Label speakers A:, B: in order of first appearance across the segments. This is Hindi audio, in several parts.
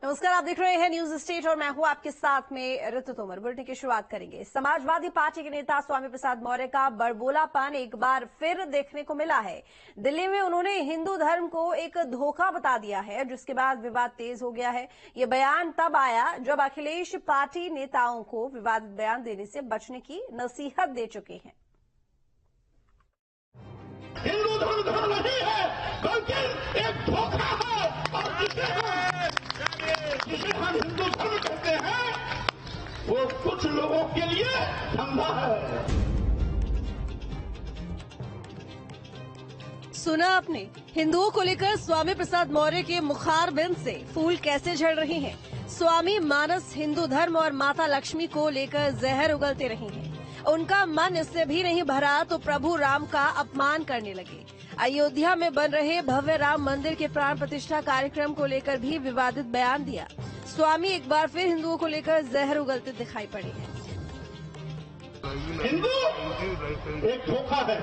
A: नमस्कार, आप देख रहे हैं न्यूज स्टेट और मैं हूं आपके साथ में ऋतु तोमर। बुलेटिन की शुरुआत करेंगे। समाजवादी पार्टी के नेता स्वामी प्रसाद मौर्य का बड़बोलापन एक बार फिर देखने को मिला है। दिल्ली में उन्होंने हिंदू धर्म को एक धोखा बता दिया है, जिसके बाद विवाद तेज हो गया है। ये बयान तब आया जब अखिलेश पार्टी नेताओं को विवादित बयान देने से बचने की नसीहत दे चुके हैं।
B: हिंदू धर्म नहीं है, बल्कि एक धोखा है, और जिसे हम हिंदू धर्म कहते हैं वो कुछ लोगों के लिए धंधा है।
A: सुना आपने, हिंदुओं को लेकर स्वामी प्रसाद मौर्य के मुखारबिंद से फूल कैसे झड़ रहे हैं। स्वामी मानस हिंदू धर्म और माता लक्ष्मी को लेकर जहर उगलते रहे हैं। उनका मन इससे भी नहीं भरा तो प्रभु राम का अपमान करने लगे। अयोध्या में बन रहे भव्य राम मंदिर के प्राण प्रतिष्ठा कार्यक्रम को लेकर भी विवादित बयान दिया। स्वामी एक बार फिर हिंदुओं को लेकर जहर उगलते दिखाई पड़े हैं।
B: हिंदू एक धोखा है,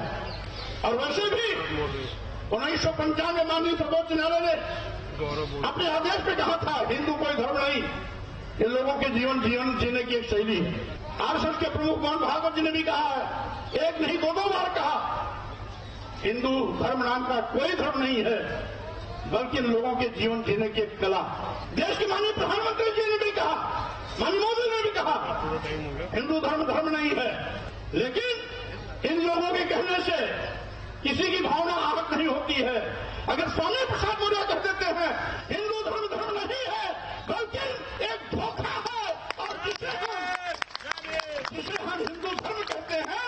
B: और वैसे भी 1995 माननीय सर्वोच्च न्यायालय ने अपने आदेश में कहा था हिंदू कोई धर्म नहीं, ये लोगों के जीवन जीने की एक शैली है। आरएसएस के प्रमुख मोहन भागवत जी ने भी कहा है, एक नहीं दो बार कहा, हिंदू धर्म नाम का कोई धर्म नहीं है, बल्कि लोगों के जीवन जीने की एक कला। देश के माननीय प्रधानमंत्री जी ने भी कहा, माननीय मोदी ने भी कहा, हिंदू धर्म नहीं है। लेकिन इन लोगों के कहने से किसी की भावना आहत नहीं होती है। अगर स्वामी प्रसाद मौर्य कह देते हैं हिंदू धर्म नहीं है, बल्कि एक धोखा है, और जिसे हम हिंदू धर्म कहते हैं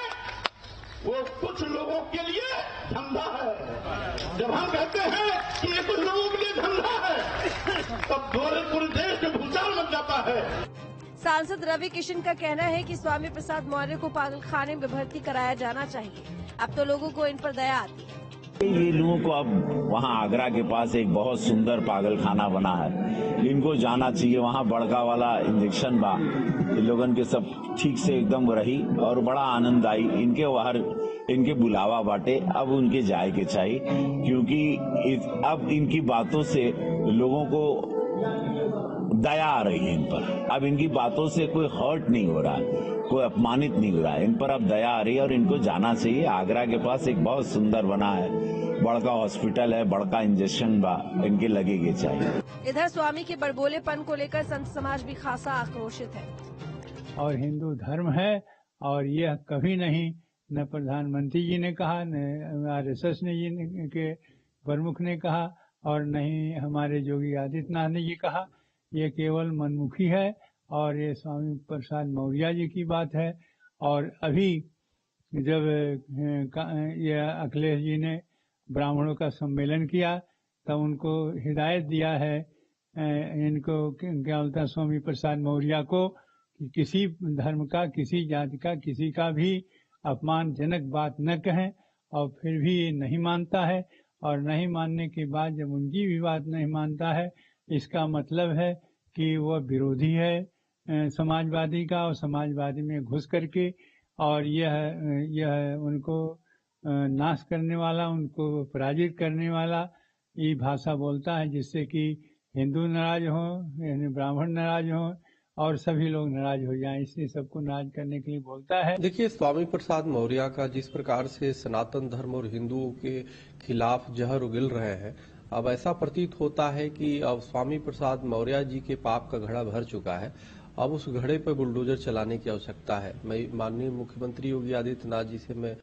B: वो कुछ लोगों के लिए धंधा है। जब हम कहते हैं कि ये कुछ लोगों के लिए धंधा है, तब पूरे देश में भूचाल मच जाता है।
A: सांसद रवि किशन का कहना है कि स्वामी प्रसाद मौर्य को पागलखाने में भर्ती कराया जाना चाहिए। अब तो लोगों को इन पर दया आती है।
C: ये लोगों को अब वहाँ आगरा के पास एक बहुत सुंदर पागलखाना बना है, इनको जाना चाहिए। वहाँ बड़का वाला इंजेक्शन बा, इन लोगन के सब ठीक से एकदम रही और बड़ा आनंद आई। इनके बाहर इनके बुलावा बाटे, अब उनके जाए के चाहिए, क्योंकि अब इनकी बातों से लोगों को दया आ रही है इन पर। अब इनकी बातों से कोई हर्ट नहीं हो रहा, कोई अपमानित नहीं हो रहा है, इन पर अब दया आ रही है और इनको जाना चाहिए। आगरा के पास एक बहुत सुंदर बना है, बड़का हॉस्पिटल है, बड़का इंजेक्शन बा, इनके लगेगे चाहिए।
A: इधर स्वामी के बड़बोलेपन को लेकर संत समाज भी खासा आक्रोशित है।
D: और हिंदू धर्म है, और यह कभी नहीं, न प्रधानमंत्री जी ने कहा, न आरएसएस ने जी के प्रमुख ने कहा, और न ही हमारे योगी आदित्यनाथ ने ये कहा। ये केवल मनमुखी है, और ये स्वामी प्रसाद मौर्य जी की बात है। और अभी जब ये अखिलेश जी ने ब्राह्मणों का सम्मेलन किया, तब उनको हिदायत दिया है, इनको क्या बोलता, स्वामी प्रसाद मौर्य को, कि किसी धर्म का, किसी जाति का, किसी का भी अपमानजनक बात न कहें। और फिर भी ये नहीं मानता है, और नहीं मानने के बाद जब उनकी भी बात नहीं मानता है, इसका मतलब है कि वह विरोधी है समाजवादी का, और समाजवादी में घुस करके, और यह उनको नाश करने वाला, उनको पराजित करने वाला ये भाषा बोलता है, जिससे कि हिंदू नाराज हो, ब्राह्मण नाराज हो, और सभी लोग नाराज हो जाएं। इसलिए सबको नाराज करने के लिए बोलता है।
E: देखिए, स्वामी प्रसाद मौर्य का जिस प्रकार से सनातन धर्म और हिंदुओं के खिलाफ जहर उगल रहे हैं, अब ऐसा प्रतीत होता है कि अब स्वामी प्रसाद मौर्य जी के पाप का घड़ा भर चुका है। अब उस घड़े पर बुलडोजर चलाने की आवश्यकता है। मैं माननीय मुख्यमंत्री योगी आदित्यनाथ जी से मैं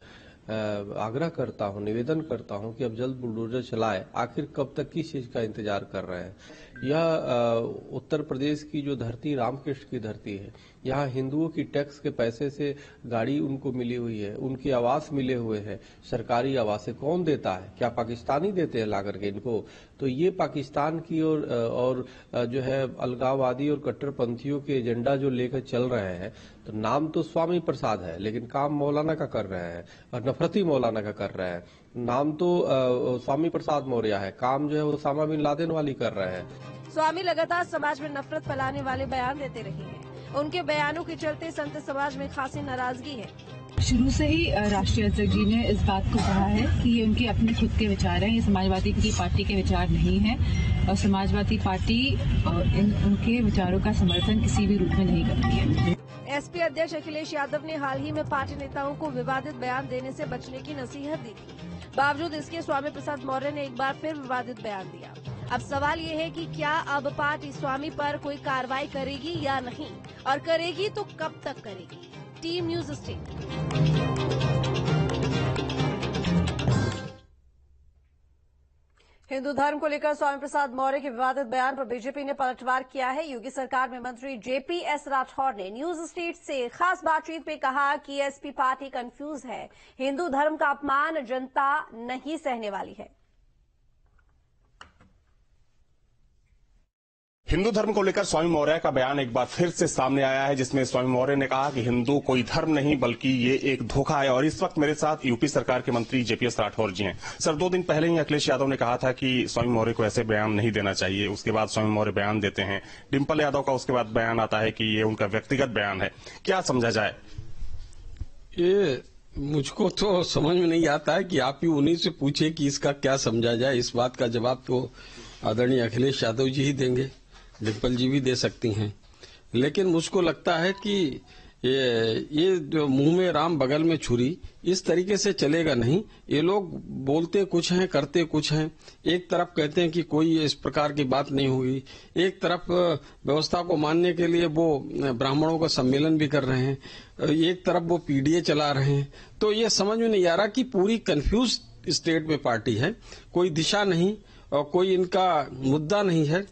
E: आग्रह करता हूं, निवेदन करता हूं कि अब जल्द बुलडोजर चलाए। आखिर कब तक किस चीज का इंतजार कर रहे हैं। यह उत्तर प्रदेश की जो धरती रामकृष्ण की धरती है, यहाँ हिंदुओं की टैक्स के पैसे से गाड़ी उनको मिली हुई है, उनके आवास मिले हुए हैं। सरकारी आवासें कौन देता है? क्या पाकिस्तानी देते हैं ला करके इनको? तो ये पाकिस्तान की और जो है अलगाववादी और कट्टरपंथियों के एजेंडा जो लेकर चल रहे हैं, तो नाम तो स्वामी प्रसाद है, लेकिन काम मौलाना का कर रहे हैं, और नफरती मौलाना का कर रहे हैं। नाम तो स्वामी प्रसाद मौर्य है, काम जो है ओसामा बिन लादेन वाली कर रहे हैं।
A: स्वामी लगातार समाज में नफरत फैलाने वाले बयान देते रहे हैं। उनके बयानों के चलते संत समाज में खासी नाराजगी है।
F: शुरू से ही राष्ट्रीय अध्यक्ष जी ने इस बात को कहा है कि ये उनके अपने खुद के विचार हैं, ये समाजवादी की पार्टी के विचार नहीं हैं और समाजवादी पार्टी उनके विचारों का समर्थन किसी भी रूप में नहीं करती है।
A: एसपी अध्यक्ष अखिलेश यादव ने हाल ही में पार्टी नेताओं को विवादित बयान देने से बचने की नसीहत दी थी। बावजूद इसके स्वामी प्रसाद मौर्य ने एक बार फिर विवादित बयान दिया। अब सवाल ये है कि क्या अब पार्टी स्वामी पर कोई कार्रवाई करेगी या नहीं, और करेगी तो कब तक करेगी। Team news state. हिंदू धर्म को लेकर स्वामी प्रसाद मौर्य के विवादित बयान पर बीजेपी ने पलटवार किया है। योगी सरकार में मंत्री जेपीएस राठौर ने न्यूज स्टेट से खास बातचीत में कहा कि एसपी पार्टी कंफ्यूज है, हिंदू धर्म का अपमान जनता नहीं सहने वाली है।
G: हिंदू धर्म को लेकर स्वामी मौर्य का बयान एक बार फिर से सामने आया है, जिसमें स्वामी मौर्य ने कहा कि हिंदू कोई धर्म नहीं बल्कि ये एक धोखा है। और इस वक्त मेरे साथ यूपी सरकार के मंत्री जेपीएस राठौर जी हैं। सर, 2 दिन पहले ही अखिलेश यादव ने कहा था कि स्वामी मौर्य को ऐसे बयान नहीं देना चाहिए। उसके बाद स्वामी मौर्य बयान देते हैं। डिंपल यादव का उसके बाद बयान आता है कि ये उनका व्यक्तिगत बयान है। क्या समझा जाए?
H: ये मुझको तो समझ में नहीं आता है कि आप ही उन्हीं से पूछे कि इसका क्या समझा जाए। इस बात का जवाब तो आदरणीय अखिलेश यादव जी ही देंगे, डिम्पल जी भी दे सकती हैं। लेकिन मुझको लगता है कि ये जो मुंह में राम बगल में छुरी, इस तरीके से चलेगा नहीं। ये लोग बोलते कुछ हैं, करते कुछ हैं। एक तरफ कहते हैं कि कोई इस प्रकार की बात नहीं हुई, एक तरफ व्यवस्था को मानने के लिए वो ब्राह्मणों का सम्मेलन भी कर रहे हैं, एक तरफ वो पीडीए चला रहे हैं। तो ये समझ में नहीं आ रहा कि पूरी कंफ्यूज स्टेट में पार्टी है, कोई दिशा नहीं और कोई इनका मुद्दा नहीं है,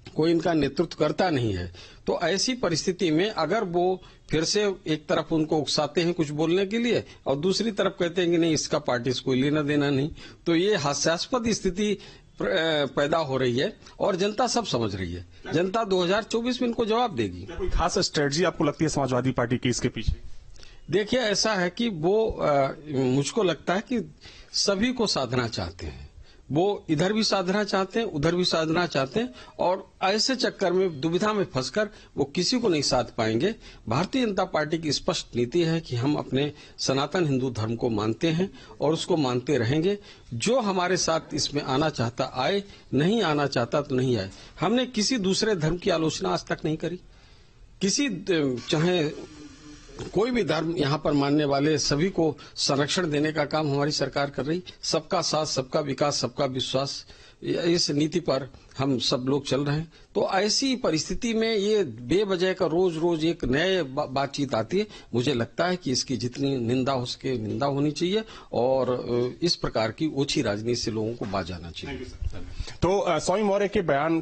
H: कोई इनका नेतृत्व करता नहीं है। तो ऐसी परिस्थिति में अगर वो फिर से एक तरफ उनको उकसाते हैं कुछ बोलने के लिए और दूसरी तरफ कहते हैं कि नहीं इसका पार्टी से कोई लेना देना नहीं, तो ये हास्यास्पद स्थिति पैदा हो रही है और जनता सब समझ रही है। जनता 2024 में इनको जवाब देगी।
G: कोई खास स्ट्रेटजी आपको लगती है समाजवादी पार्टी की इसके पीछे?
H: देखिए, ऐसा है कि वो मुझको लगता है कि सभी को साधना चाहते हैं। वो इधर भी साधना चाहते हैं, उधर भी साधना चाहते हैं और ऐसे चक्कर में दुविधा में फंसकर वो किसी को नहीं साध पाएंगे। भारतीय जनता पार्टी की स्पष्ट नीति है कि हम अपने सनातन हिंदू धर्म को मानते हैं और उसको मानते रहेंगे। जो हमारे साथ इसमें आना चाहता आए, नहीं आना चाहता तो नहीं आए। हमने किसी दूसरे धर्म की आलोचना आज तक नहीं करी। किसी चाहे कोई भी धर्म यहाँ पर मानने वाले सभी को संरक्षण देने का काम हमारी सरकार कर रही। सबका साथ, सबका विकास, सबका विश्वास, इस नीति पर हम सब लोग चल रहे हैं। तो ऐसी परिस्थिति में ये बेवजह का रोज रोज एक नए बातचीत आती है। मुझे लगता है कि इसकी जितनी निंदा हो सके निंदा होनी चाहिए और इस प्रकार की ओछी राजनीति से लोगों को बाज आना चाहिए।
G: तो स्वामी मौर्य के बयान